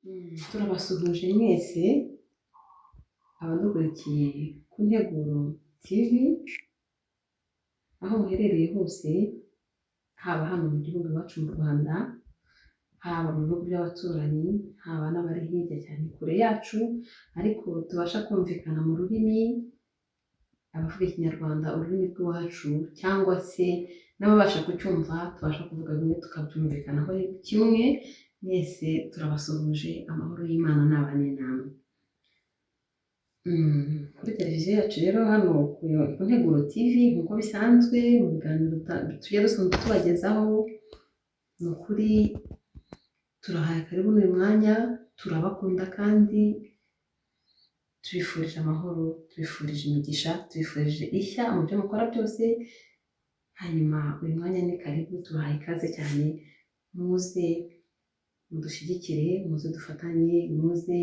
Turabasuhuje mwese abadukurikiye ku Nteguro TV, aho muherereye hose, haba hano mu gihugu iwacu mu Rwanda, haba mu bihugu by'abaturanyi, haba n'abari hirya cyane kure yacu, ariko tubasha kumvikana mu rurimi, abavuga Ikinyarwanda ururimi rw'iwacu, cyangwa se n'ababasha kucyumva tubasha kuvuga bimwe tukabyumvikanaho kimwe. Mwese turabasuhuje, amahoro y'Imana nabane namwe. Kuri televiziyo yacu rero hano ku Nteguro TV, nk'uko bisanzwe mu biganiro tujya dusanzwe tubagezaho, ni ukuri turahaye karibu muri uyu mwanya, turabakunda kandi tubifurije amahoro, tubifurije imigisha, tubifurije ishya mu byo mukora byose. Hanyuma uyu mwanya ni karibu, tubahaye ikaze cyane, muze mudushyigikire, muze dufatanye, muze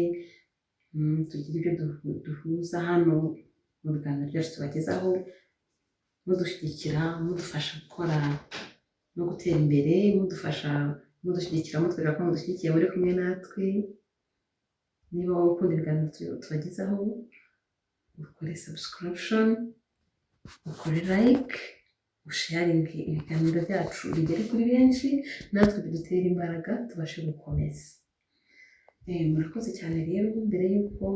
tugire ibyo duhuza hano mu biganiro byacu tubagezaho, mudushyigikira, mudufasha gukora no gutera imbere, mudushyigikira, mutwereka ko mudushyigikiye muri kumwe natwe. Niba wowe ukunda ibiganiro tubagezaho, ukore subscription, ukore like, usharinge ibiganiro byacu bigere kuri benshi, natwe bidutera imbaraga tubashe gukomeza. Murakoze cyane rero. Mbere y'uko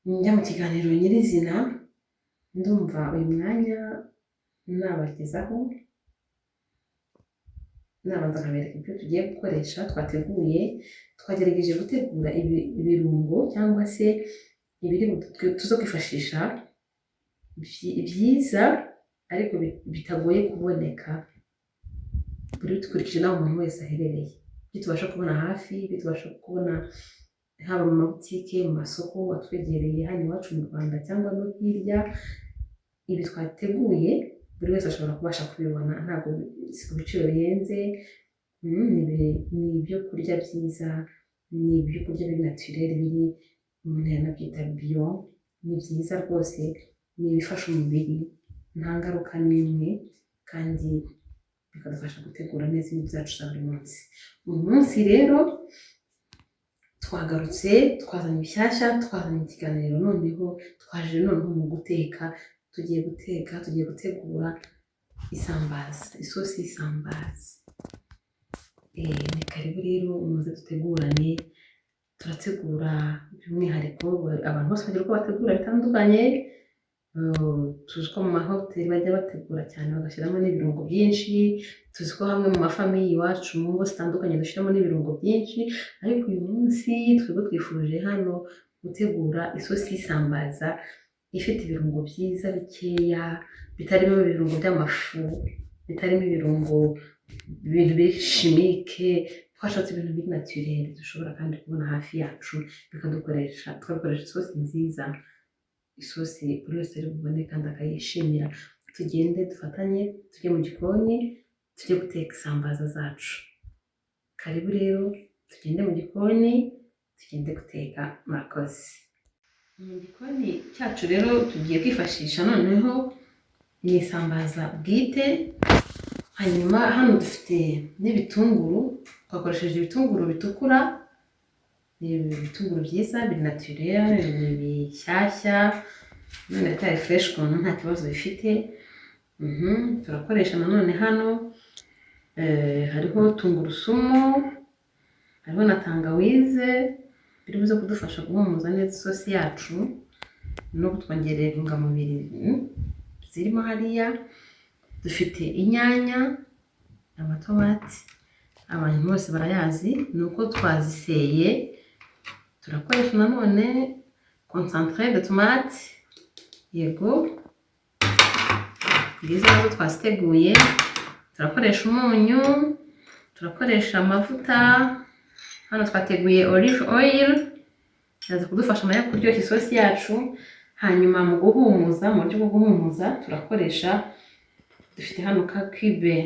njya mu kiganiro nyirizina, ndumva uyu mwanya nabagezaho, nabanza nkabereka ibyo tugiye gukoresha. Twagerageje gutegura ibirungo cyangwa se ibiri tuza kwifashisha byiza, ariko bitagoye kuboneka, dukurikije n'aho umuntu wese aherereye, ibyo tubasha kubona hafi, ibyo tubasha kubona haba mu mabutike, mu masoko atwegereye hano iwacu mu Rwanda cyangwa no hirya. Ibi twateguye buri wese ashobora kubasha kubibona, ntabwo ku biciro bihenze. Ni ibyo kurya byiza, ni ibyo kurya biri naturel, biri umuntu yanabyita bio. Ni byiza rwose, ni ibifasha umubiri, nta ngaruka n'imwe, kandi bikadufasha gutegura neza ibintu byacu za buri munsi. Uyu munsi rero twagarutse, twazanye ibishyashya, twazanye ikiganiro, twaje mu guteka. Tugiye gutegura isambaza, isosi y'isambaza. Ni karibu rero, muze dutegurane. Turategura by'umwihariko, abantu bose bagira uko bategura bitandukanye. Tuzi ko mu mahoteli bajya bategura cyane bagashyiramo n'ibirungo byinshi, tuzi ko hamwe mu mafamiye iwacu mu ngo zitandukanye dushyiramo n'ibirungo byinshi, ariko uyu munsi twebwe twifuje hano gutegura isosi y'isambaza ifite ibirungo byiza bikeya, bitarimo ibirungo by'amafu, bitarimo ibintu biri chimique. Twashatse ibintu biri naturel dushobora kandi kubona hafi yacu, tugakoresha isosi nziza, isosi buri wese ari bubone kandi akayishimira. Tugende dufatanye, tujye mu gikoni, tujye guteka isambaza zacu. Karibu rero, tugende mu gikoni, tugende guteka. Murakoze. Mu gikoni cyacu rero tugiye kwifashisha noneho ni isambaza bwite. Hanyuma hano dufite n'ibitunguru, twakoresheje ibitunguru bitukura. Ni ibitunguru byiza, biri naturel, ni bishyashya, none bitari fresh ukuntu nta kibazo bifite. Turakoresha nanone hano hariho tungurusumu, hariho na tangawize, biri buze kudufasha guhumuza neza isosi yacu no kutwongerera intungamubiri zirimo hariya. Dufite inyanya, amatomati, abantu bose barayazi, ni uko twaziseye. Turakoresha nanone concentré de tomate, yego, ngizo nazo twaziteguye. Turakoresha umunyu, turakoresha amavuta. Hano twateguye olive oil, yaza kudufasha nayo kuryoshya isosi yacu. Hanyuma mu buryo bwo guhumuza turakoresha, dufite hano ka cube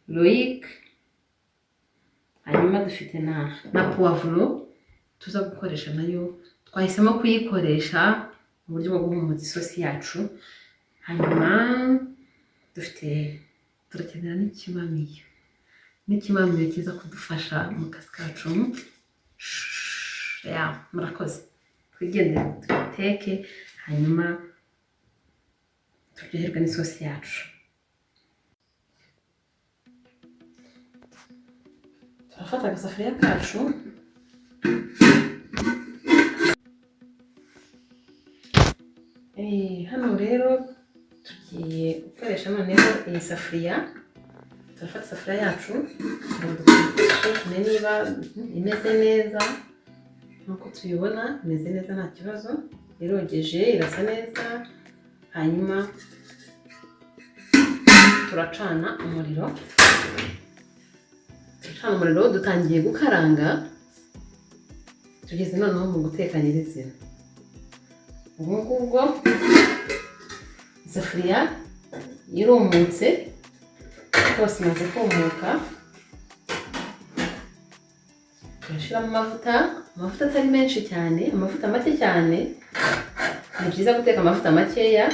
loic. Hanyuma dufite na poivro tuza gukoresha nayo, twahisemo kuyikoresha mu buryo bwo guhumuza isosi yacu. Hanyuma turakenera n'ikimamiyo. n'ikimamiro kiza kudufasha mu kazi kacu. Murakoze, twigendere tubiteke hanyuma turyoherwe n'isosi yacu. Turafata agasafuriya kacu, hano rero tugiye gukoresha noneho iyi safuriya. Turafata isafuriya yacu tumenye niba imeze neza. Nkuko tubibona imeze neza nta kibazo, irogeje, irasa neza. Hanyuma turacana umuriro, dutangiye gukaranga. Tugeze noneho mu guteka nyirizina. Ubwo ngubwo isafuriya irumutse rwose, imaze kumuka. Turashyiramo amavuta atari menshi cyane, amavuta make cyane. Ni byiza guteka amavuta makeya.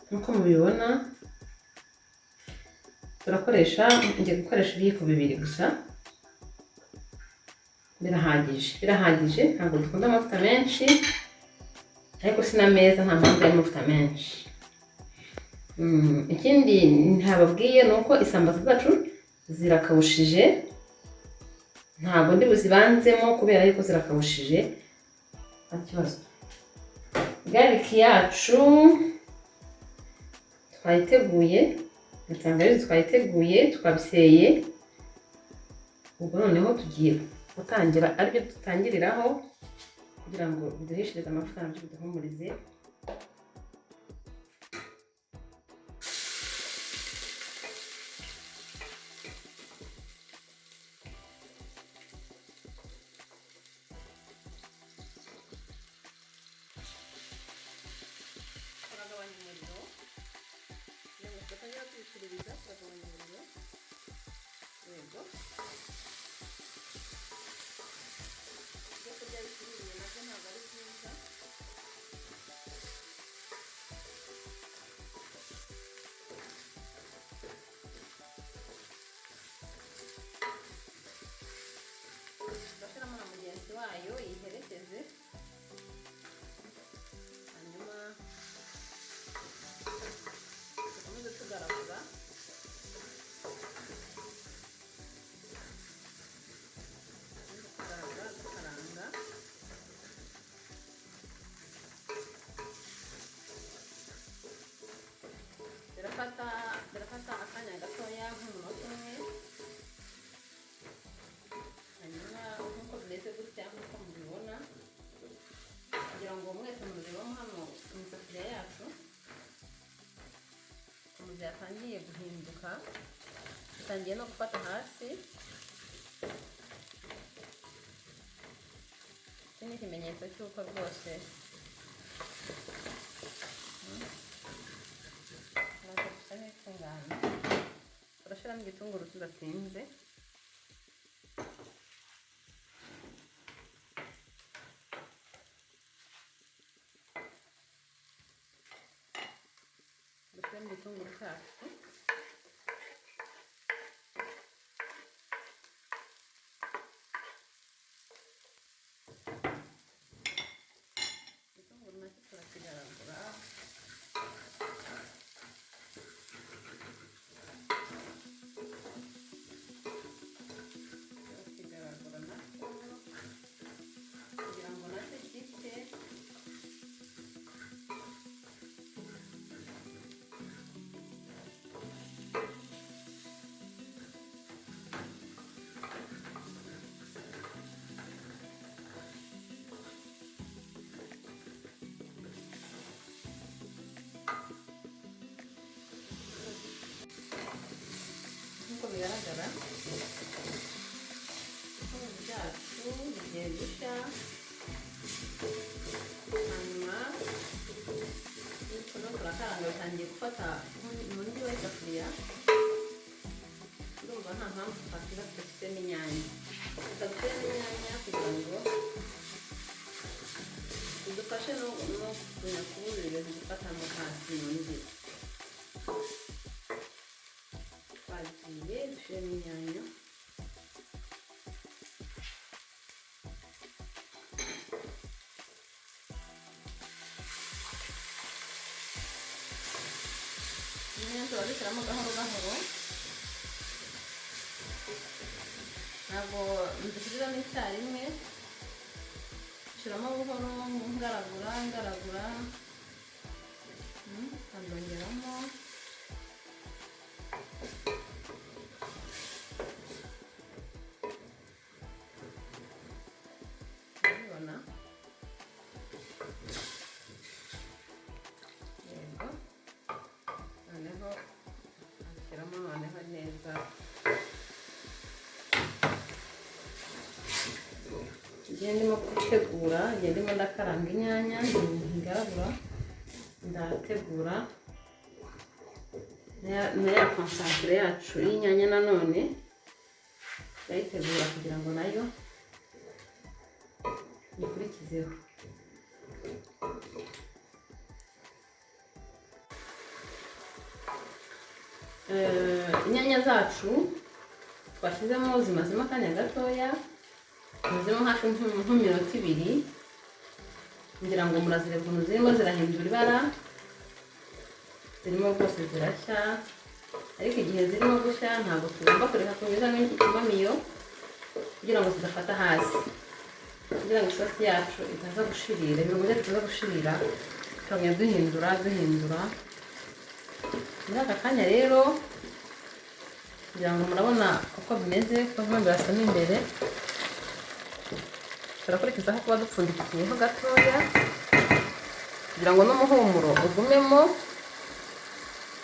Nkuko mubibona ngiye gukoresha ibiyiko 2 gusa. Birahagije, ntabwo dukunda amavuta menshi, ariko si na meza, nta mpamvu y'amavuta menshi. Ikindi ntababwiye ni uko isambaza zacu zirakawushije. Ntabwo ndi buzibanzemo kubera yuko zirakawushije, nta kibazo. Garlic yacu twayiteguye, tangawizi twayiteguye, twabiseye. Ubwo noneho tugiye gutangira, aribyo dutangiriraho kugira ngo biduhishirize amavuta nabyo biduhumurize. Turagabanya umuriro, yewe tutangira kubishiririza, turagabanya umuriro. Yego, ibyo kurya bishiririye nabyo ntabwo ari byiza. Turashyiramo na mugenzi wayo yiherekeze, hanyuma tukomeze tugaragura. Dukaranga. Birafata akanya gatoya nk'umunota umwe. Hanyuma nk'uko bimeze gutya, nk'uko mubibona, kugira ngo mwese mubibone hano mu isafuriya yacu, ukuntu byatangiye guhinduka, bitangiye no gufata hasi. Iki ni ikimenyetso cy'uko rwose dusa n'itunganye. Turashyiramo igitunguru tudatinze. Dushyiramo igitunguru cyacu. Igitunguru nacyo turakigaragura. Kugira ngo nacyo gite. Nk'uko bigaragara, ibitunguru byacu bigiye gushya. Hanyuma turakaranga, bitangiye gufata umundi w'isafuriya. Ndumva nta mpamvu twashyira tudafitemo inyanya. Tudafitemo inyanya kugira ngo bidufashe no kubuza ibintu gufata mu hasi mu nzira. twagiye dushyiremo inyanya. Inyanya turazishyiramo gahoro gahoro, ntabwo ndushyiramo icyarimwe, nshyiramo buhoro ngaragura nkandongeramo. Urabibona? Yego, noneho ashyiramo neza. Igihe ndimo gutegura, igihe ndimo ndakaranga inyanya ngaragura, ndategura na ya concentre yacu y'inyanya nanone ndayitegura kugira ngo nayo ikurikizeho. Inyanya zacu twashyizemo zimazemo akanya gatoya, zimazemo hafi nk'iminota 2, ngira ngo murazire ukuntu zirimo zirahindura ibara, zirimo rwose zirashya. Ariko igihe zirimo gushya ntabwo tugomba kureka kunyuzamo ikimamiyo kugira ngo zidafata hasi, kugira ngo isosi yacu itaza gushirira, ibirungo byacu bitaza gushirira, tukagenda duhindura. Muri aka kanya rero kugira ngo murabona uko bimeze, kuko bimwe birasamo imbere, turakurikizaho kuba dupfundikiyeho gatoya kugira ngo n'umuhumuro ugumemo.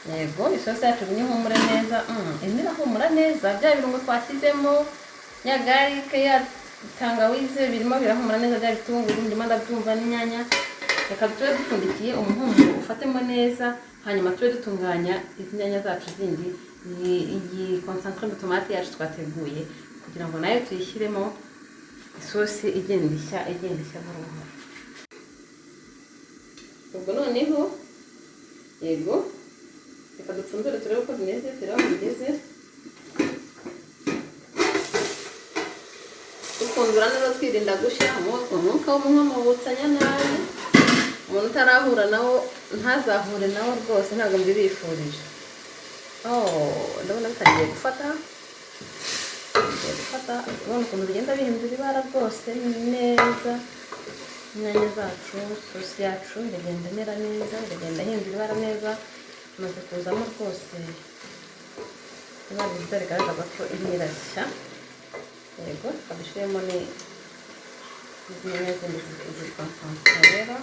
Yego, isosi yacu igumye ihumure neza. Indi irahumura neza, bya birungo twashyizemo, ya garike, ya tangawize birimo birahumura neza, bya bitunguru ndimo ndabyumva n'inyanya. Reka tube dupfundikiye umuhumuro ufatemo neza, hanyuma tube dutunganya izi nyanya zacu zindi, iyi concentre de tomate yacu twateguye, kugira ngo nayo tuyishyiremo isosi igenda ishya buhoro. Ubwo noneho yego, reka dupfundure turebe uko bimeze, turebe aho bigeze. Dupfundura neza twirinda gushya umwuka w'umuhama wutsanya nabi. Umuntu utarahura nawo ntazahure nawo rwose, ntabwo mbibifurije. Ndabona bitangiye gufata. Ubona ukuntu bigenda bihindura ibara rwose neza. Inyanya zacu, sosi yacu iragenda imera neza, iragenda ihindura ibara neza. Imaze kuzamo rwose ibara ryiza rigaragaza ko irimo irashya. Yego, tukabishyiremo n'inyanya zindi zitwa rero.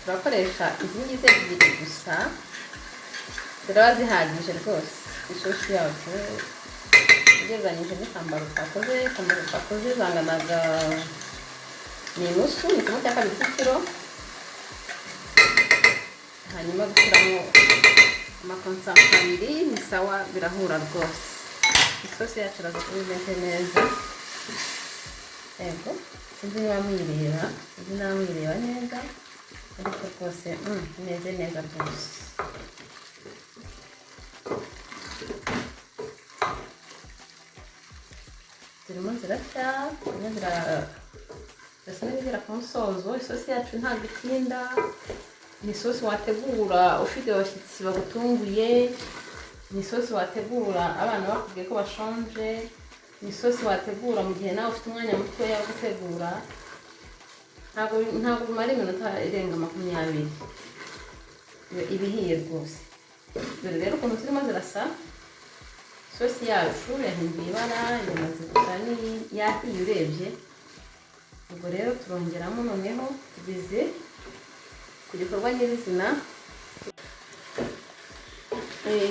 Turakoresha izi ngizi ebyiri gusa, ziraba zihagije rwose. Isosi yacu ugereranyije n'isambaro twakoze zanganaga n'inusu, ni 1/2 kilo. Hanyuma gushyiramo amakonsantre 2 ni sawa, birahura rwose. Isosi yacu iraza kuba imeze neza. Yego, sinzi niba mwireba neza, ariko rwose imeze neza rwose. Zirimo zirashya, zirasa n'izigera ku musozo. Isosi yacu ntabwo itinda, ni isosi wategura ufite abashyitsi bagutunguye, ni isosi wategura abana bakubwiye ko bashonje, ni isosi wategura mu gihe nawe ufite umwanya mutoya wo gutegura. Ntabwo bimara iminota irenga 20 iba ihiye rwose. Dore rero ukuntu zirimo zirasa, isosi yacu yahinduye ibara, imaze gusa yahiye urebye. Ubwo rero turongeramo noneho tugeze ku gikorwa nyirizina.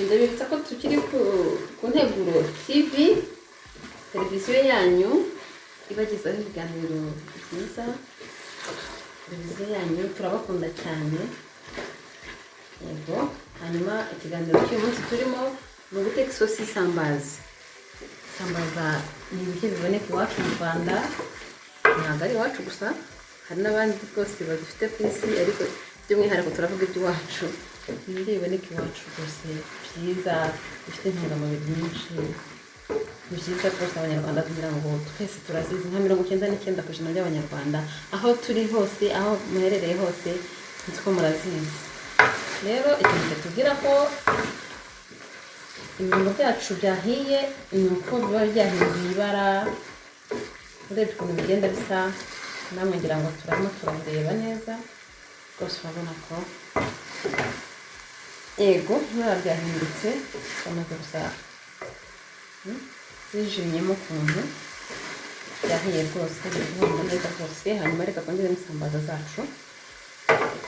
Ndabibutsa ko tukiri ku Nteguro TV, televiziyo yanyu ibagezaho ibiganiro byiza. Televiziyo yanyu turabakunda cyane. Yego, hanyuma ikiganiro cy'uyu munsi turimo ni uguteka isosi y'isambaza. Isambaza ni ibiryo biboneka iwacu mu Rwanda, ntabwo ari iwacu gusa, hari n'abandi rwose badufite ku isi, ariko by'umwihariko turavuga iby'iwacu. Ni ibiryo biboneka iwacu rwose byiza, bifite intungamubiri nyinshi. Ni byiza rwose abanyarwanda kugira ngo twese turazizi nka 99% by'abanyarwanda, aho turi hose, aho muherereye hose, nitwo murazizi. Rero ikintu kitubwira ko ibintu byacu byahiye ni uko biba byahinduye ibara. Urebye ukuntu bigenda bisa, namwe ngira ngo turabireba neza rwose, urabona ko yego ibara ryahindutse, bamaze gusa zijimyemo ukuntu byahiye rwose, bihumura neza rwose. Hanyuma reka twongeremo isambaza zacu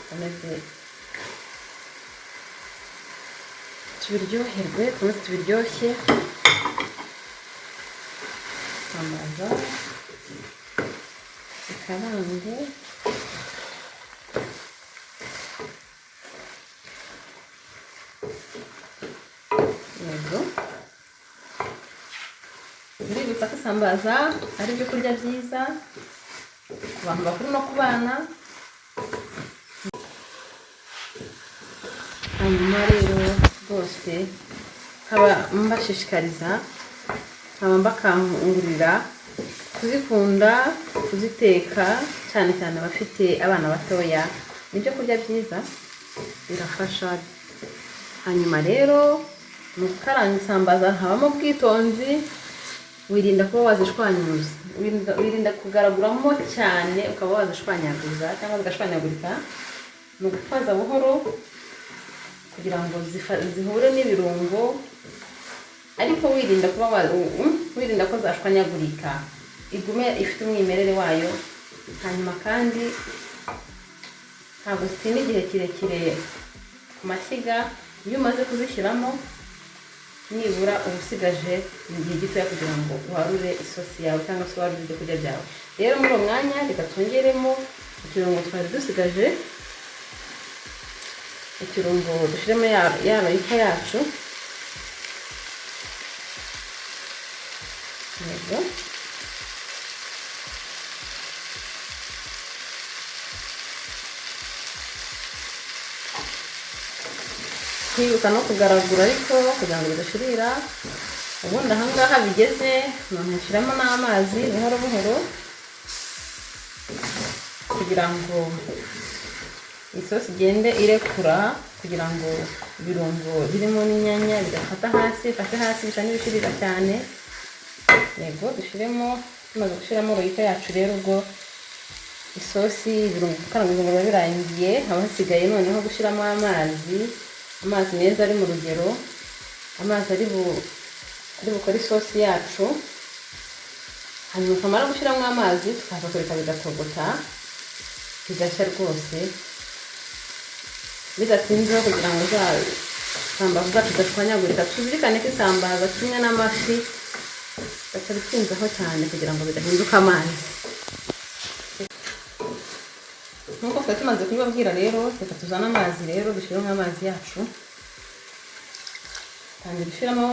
komeze tubiryoherwe, komeze tubiryoshye. Isambaza ikarange, yego. Biributsa ko isambaza ari ibyo kurya byiza ku bantu bakuru no ku bana. Hanyuma rero rwose nkaba mbashishikariza, nkaba mbakangurira kuzikunda, kuziteka, cyane cyane abafite abana batoya. Ni ibyo kurya byiza, birafasha. Hanyuma rero mu gukaranga isambaza habamo ubwitonzi, wirinda kuba wazishwanyuza, wirinda kugaraguramo cyane ukaba wazishwanyaguza cyangwa zigashwanyagurika. Ni ugutwaza buhoro kugira ngo zihure n'ibirungo, ariko wirinda ko zashwanyagurika, igume ifite umwimerere wayo. Hanyuma kandi ntabwo zitinda igihe kirekire ku mashyiga. Iyo umaze kuzishyiramo, nibura uba usigaje igihe gitoya kugira ngo uharure isosi yawe cyangwa se uharure ibyo kurya byawe. Rero muri uwo mwanya reka twongeremo ikirungo twari dusigaje, ikirungo dushyiremo ya mayika yacu, yego. Kwibuka no kugaragura ariko kugira ngo bidashirira. Ubundi ahangaha bigeze, umuntu ashyiramo n'amazi buhoro buhoro kugira ngo isosi igende irekura, kugira ngo ibirungo birimo n'inyanya bidafata hasi, bifate hasi bisa n'ibishirira cyane. Yego, dushyiremo, tumaze gushyiramo royika yacu rero, ubwo isosi, ibirungo gukaranga biba birangiye, haba hasigaye noneho gushyiramo amazi meza ari mu rugero, amazi ari bukore isosi yacu. Hanyuma tumara gushyiramo amazi tukaza kureka bigatogota, bigashya rwose bidatinzeho, kugira ngo za sambaza zacu zidashwanyagurika. Tuzirikane ko isambaza kimwe n'amafi batabitinzeho cyane kugira ngo bidahinduka amazi. Nkuko twari tumaze kubibabwira rero, reka tuzane amazi rero, dushyiramo amazi yacu. Tangira gushyiramo,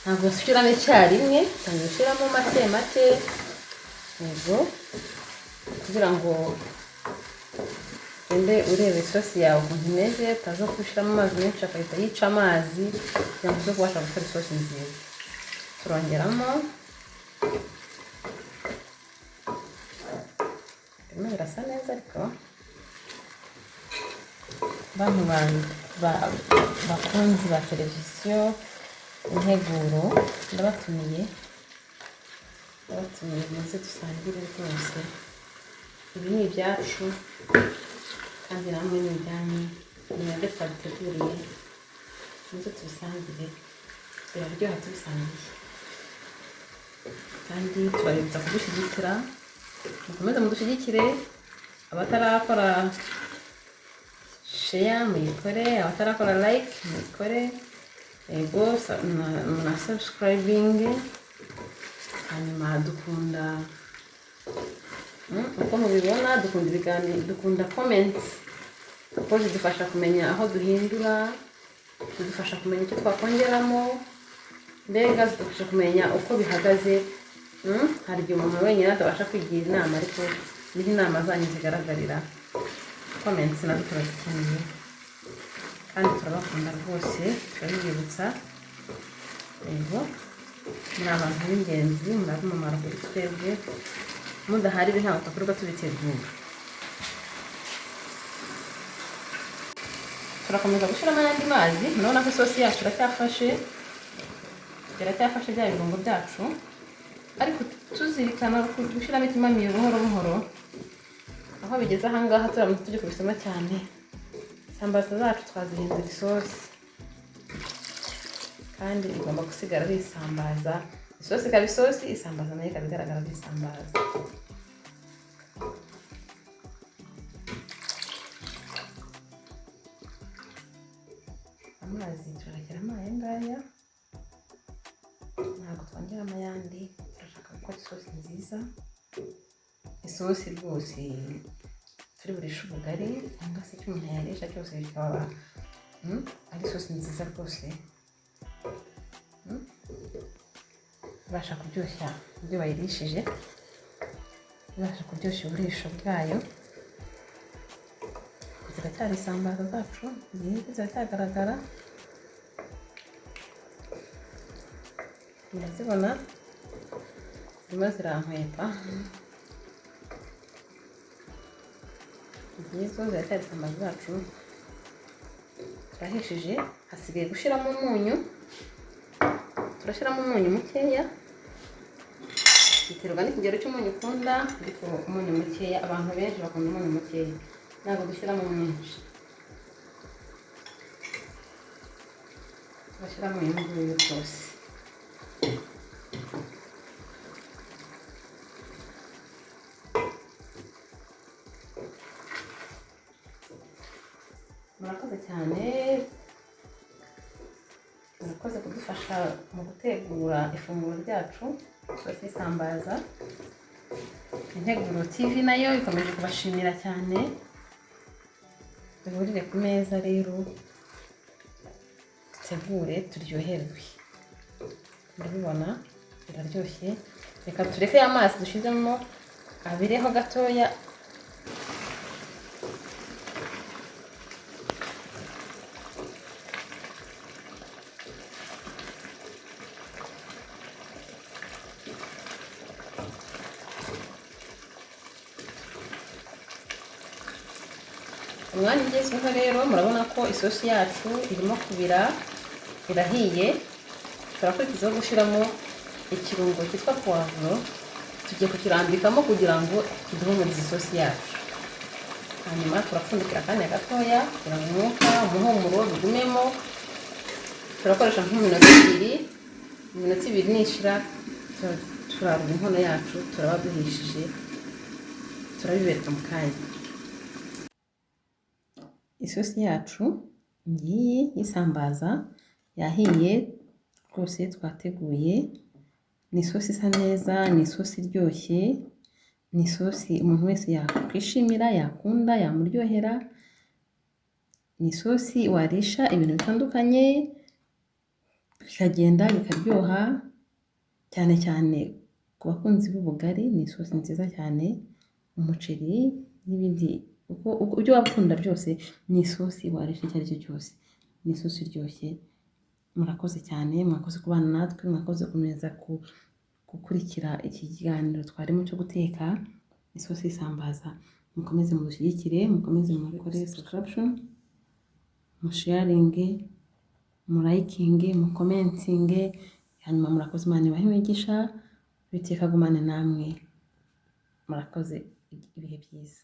ntabwo dushyiramo icyarimwe, tangira gushyiramo make make, yego, kugira ngo ugende ureba isosi yawe ukuntu imeze, utaza gushyiramo amazi menshi agahita yica amazi, kugira ngo uze kubasha gukora isosi nziza. Turongeramo, birimo birasa neza, ariko bantu bakunzi ba televiziyo Integuro, ndabatumiye muze dusangire rwose. Ibi ni ibyacu kandi namwe ni ibyanyu, ni mwebwe twabiteguriye, muze tubisangire, biraryoha tubisangiye. Kandi turabibutsa kudushyigikira, mukomeze mudushyigikire. Abatarakora share muyikore, abatarakora like muyikore, yego, na subscribing. Hanyuma dukunda, uko mubibona, dukunda ibiganiro, dukunda comments, kuko zidufasha kumenya aho duhindura, zidufasha kumenya icyo twakongeramo, mbega zidufasha kumenya uko bihagaze. Hari igihe umuntu wenyine atabasha kwigira inama, ariko niho inama zanyu zigaragarira. Comments nazo turazikeneye kandi turabakunda rwose, turabibibutsa. Yego muri abantu b'ingenzi, muri umumaro kuri twebwe, mudahari ibi ntabwo twakorwa tubitegura. Turakomeza gushyiramo ayandi mazi. Murabona ko isosi yacu iracyafashe bya birungo byacu, ariko tuzirikana gushyiramo ikimamiyo buhoro buhoro. Aho bigeze ahangaha turamutse tujya kubisoma cyane, isambaza zacu twazihindura isosi, kandi igomba gusigara ari isambaza. Isosi ikaba isosi, isambaza nayo ikaba igaragara ari isambaza. Amazi turarekeramo aya ngaya, ntabwo twongeramo ayandi. Turashaka gukora isosi nziza, isosi rwose turi burishe ubugari cyangwa se icyo umuntu yarisha cyose bikaba ari isosi nziza rwose, ibasha kuryoshya ibyo bayirishije, ibasha kuryoshya uburisho bwayo. Ziracyari isambaza zacu, ziracyagaragara, murazibona zirimo zirankwepa. Ngizo ziracyari isambaza zacu, turahishije. Hasigaye gushyiramo umunyu, turashyiramo umunyu mukeya, biterwa n'ikigero cy'umunyu ukunda, ariko umunyu mukeya, abantu benshi bakunda umunyu mukeya, ntabwo dushyiramo mwinshi. Turashyiramo uyu nguyu rwose. Murakoze cyane, murakoze kudufasha mu gutegura ifunguro ryacu, isosi y'isambaza. Integuro TV nayo ikomeje kubashimira cyane. Duhurire ku meza rero, dutegure turyoherwe. Murabibona biraryoshye. Reka tureke ya mazi dushyizemo abireho gatoya. Umwanya ugezweho rero, murabona ko isosi yacu irimo kubira, irahiye. Turakurikizaho gushyiramo ikirungo cyitwa poivro, tugiye kukirambikamo kugira ngo kiduhumurize isosi yacu. Hanyuma turapfundikira akanya gatoya kugira ngo umwuka, umuhumuro bigumemo. Turakoresha nk'iminota 2, iminota 2 nishira turarura inkono yacu, turaba duhishije, turabibereka mu kanya. Isosi yacu ngiyi y'isambaza yahiye rwose, twateguye. Ni isosi isa neza, ni isosi iryoshye, ni isosi umuntu wese yakwishimira, yakunda, yamuryohera. Ni isosi warisha ibintu bitandukanye bikagenda bikaryoha, cyane cyane ku bakunzi b'ubugari. Ni isosi nziza cyane, umuceri n'ibindi, ibyo wabukunda byose. Ni isosi warisha icyo ari cyo cyose, ni isosi iryoshye. Murakoze cyane, mwakoze kubana natwe, mwakoze kumeza gukurikira iki kiganiro twarimo cyo guteka isosi y'isambaza. Mukomeze mudushyigikire, mukomeze mukore subscription, musharinge, murayikinge, mukomentinge. Hanyuma murakoze, Imana ibahe imigisha, Uwiteka agumane namwe. Murakoze, ibihe byiza.